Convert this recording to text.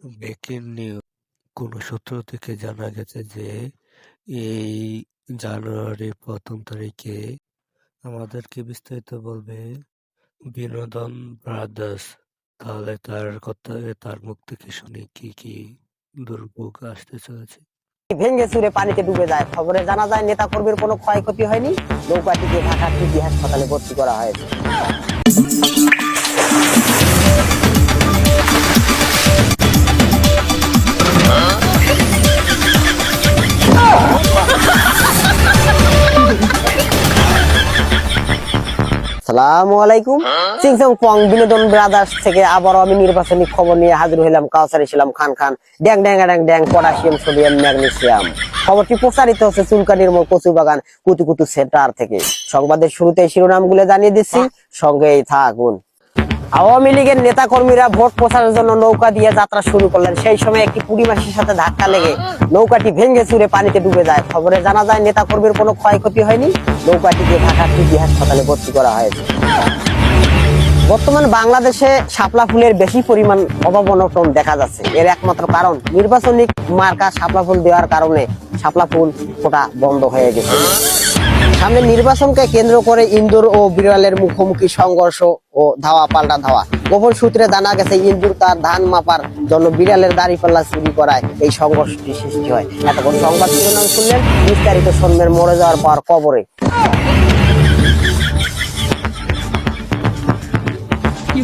Breaking news, কোনো সূত্র থেকে জানা গেছে যে এই জানুয়ারির ১ম তারিখে আমাদেরকে বিস্তারিত বলবে বিনোদন ব্রাদার্স। তাহলে তার মুখ থেকে শুনি কি দুর্ভোগ আসতে চলেছে। ভেঙে চুরে পানিতে ডুবে যায়। খবরে জানা যায় নেতা কর্মীর কোনো ক্ষয়ক্ষতি হয়নি। নৌকাটিকে ঢাকার টিবি হাসপাতালে ভর্তি করা হয়েছে। আসসালামু আলাইকুম। চিংচং পং বিনোদন ব্রাদার্স থেকে আবারও আমি নির্বাচনী খবর নিয়ে হাজির হইলাম। কাউসার ইসলাম খান ড্যাং ড্যাং ড্যাং ড্যাং পটাশিয়াম সোডিয়াম ম্যাগনেসিয়াম। খবরটি প্রচারিত হচ্ছে চুলকানির মোড় কচুবাগান কুতুকুতু সেন্টার থেকে। সংবাদের শুরুতেই শিরোনামগুলো জানিয়ে দিচ্ছি, সঙ্গেই থাকুন। আওয়ামী লীগের নেতা কর্মীরা ভোট প্রচারের জন্য নৌকা দিয়ে যাত্রা শুরু করলেন। সেই সময় একটি পুড়িমাসির সাথে ধাক্কা লেগে নৌকাটি ভেঙে চুরে পানিতে ডুবে যায়। খবরে জানা যায় নেতা কর্মীর কোনো ক্ষয়ক্ষতি হয়নি। নৌকাটিকে ঢাকার টিবি হাসপাতালে ভর্তি করা হয়েছে। বর্তমান বাংলাদেশে শাপলা ফুলের বেশি পরিমাণ অভাব অনটন দেখা যাচ্ছে। এর একমাত্র কারণ নির্বাচনী মার্কা শাপলা ফুল দেওয়ার কারণে শাপলা ফুল ফোটা বন্ধ হয়ে গেছে। সামনে নির্বাচনকে কেন্দ্র করে ইন্দুর ও বিড়ালের মুখোমুখি সংঘর্ষ ও ধাওয়া পাল্টা ধাওয়া। গোপন সূত্রে জানা গেছে ইন্দুর তার ধান মাপার জন্য বিড়ালের দাড়িপাল্লা চুরি করায় এই সংঘর্ষটি সৃষ্টি হয়। এতক্ষণ সংবাদ শিরোনাম শুনলেন, বিস্তারিত শুনবেন মরে যাওয়ার পর কবরে। কি